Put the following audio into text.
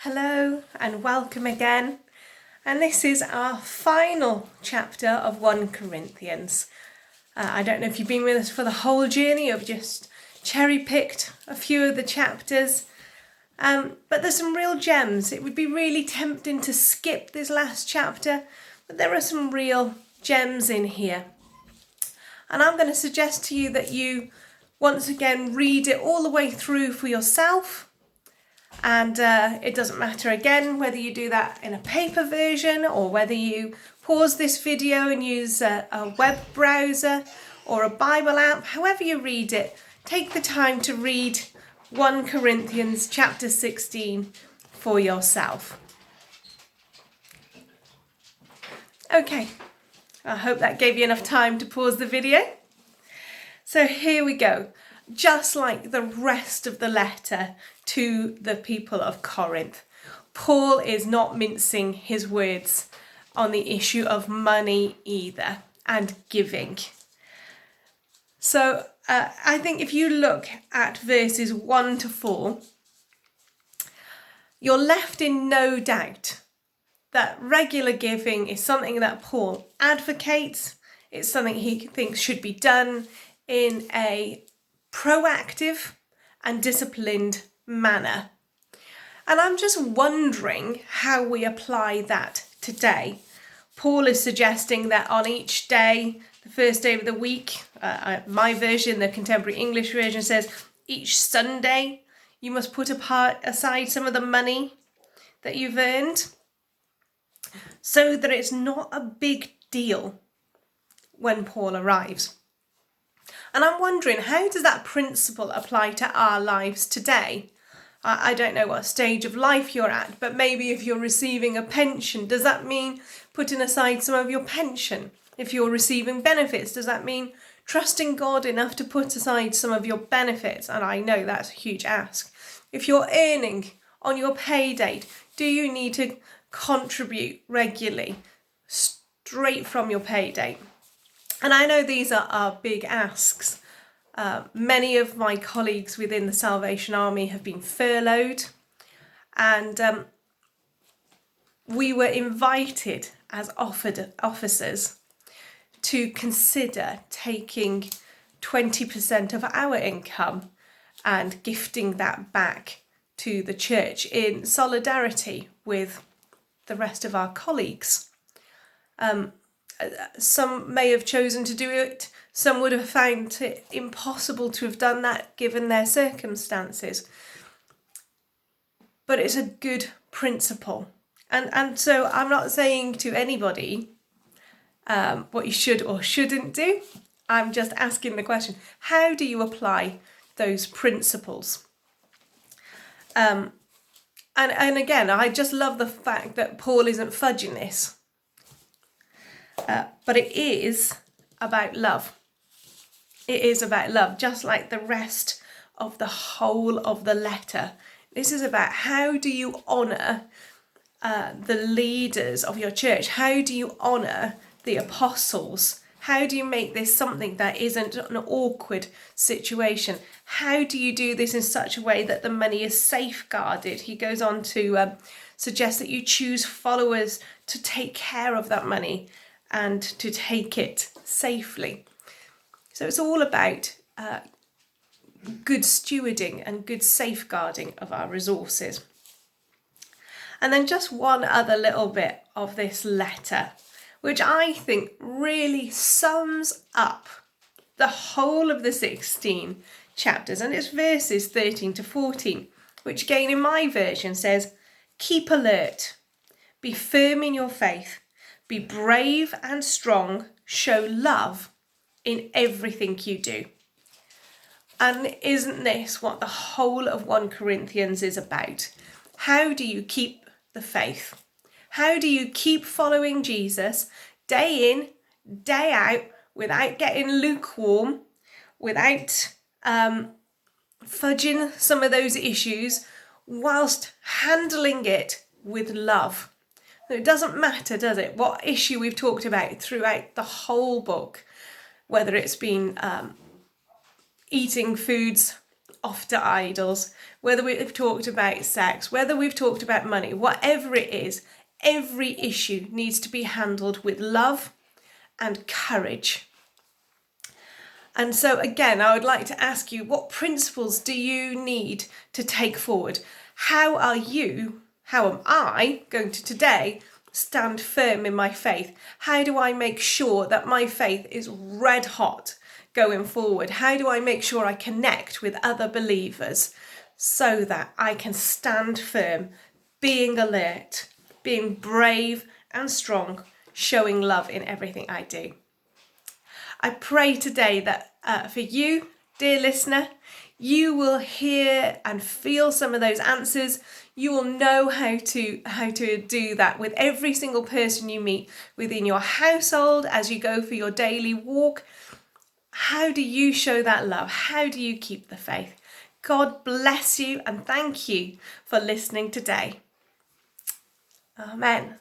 Hello and welcome again. And this is our final chapter of 1 Corinthians. I don't know if you've been with us for the whole journey or just cherry-picked a few of the chapters. But there's some real gems. It would be really tempting to skip this last chapter, but there are some real gems in here. And I'm going to suggest to you that you once again read it all the way through for yourself. And it doesn't matter again whether you do that in a paper version or whether you pause this video and use a web browser or a Bible app. However you read it, take the time to read 1 Corinthians chapter 16 for yourself. Okay, I hope that gave you enough time to pause the video. So here we go. Just like the rest of the letter to the people of Corinth, Paul is not mincing his words on the issue of money either, and giving. So I think if you look at verses 1 to 4, you're left in no doubt that regular giving is something that Paul advocates. It's something he thinks should be done in a proactive and disciplined manner. And I'm just wondering how we apply that today. Paul is suggesting that on each day, the first day of the week, my version, the Contemporary English version, says each Sunday you must put aside some of the money that you've earned so that it's not a big deal when Paul arrives. And I'm wondering, how does that principle apply to our lives today? I don't know what stage of life you're at, but maybe if you're receiving a pension, does that mean putting aside some of your pension? If you're receiving benefits, does that mean trusting God enough to put aside some of your benefits? And I know that's a huge ask. If you're earning on your pay date, do you need to contribute regularly straight from your pay date? And I know these are big asks. Many of my colleagues within the Salvation Army have been furloughed, and we were invited as officers to consider taking 20% of our income and gifting that back to the church in solidarity with the rest of our colleagues. Some may have chosen to do it. Some would have found it impossible to have done that given their circumstances. But it's a good principle. And so I'm not saying to anybody what you should or shouldn't do. I'm just asking the question, how do you apply those principles? And again, I just love the fact that Paul isn't fudging this. But it is about love. It is about love, just like the rest of the whole of the letter. This is about how do you honour the leaders of your church? How do you honour the apostles? How do you make this something that isn't an awkward situation? How do you do this in such a way that the money is safeguarded? He goes on to suggest that you choose followers to take care of that money and to take it safely. So it's all about good stewarding and good safeguarding of our resources. And then just one other little bit of this letter, which I think really sums up the whole of the 16 chapters, and it's verses 13 to 14, which again in my version says, keep alert, be firm in your faith, be brave and strong, show love in everything you do. And isn't this what the whole of 1 Corinthians is about? How do you keep the faith? How do you keep following Jesus day in, day out, without getting lukewarm, without fudging some of those issues, whilst handling it with love? It doesn't matter, does it, what issue we've talked about throughout the whole book, whether it's been eating foods off to idols, whether we've talked about sex, whether we've talked about money, whatever it is, every issue needs to be handled with love and courage. And so again, I would like to ask you, what principles do you need to take forward? How am I going to today stand firm in my faith? How do I make sure that my faith is red hot going forward? How do I make sure I connect with other believers so that I can stand firm, being alert, being brave and strong, showing love in everything I do? I pray today that for you, dear listener, you will hear and feel some of those answers. You will know how to do that with every single person you meet within your household as you go for your daily walk. How do you show that love? How do you keep the faith? God bless you and thank you for listening today. Amen.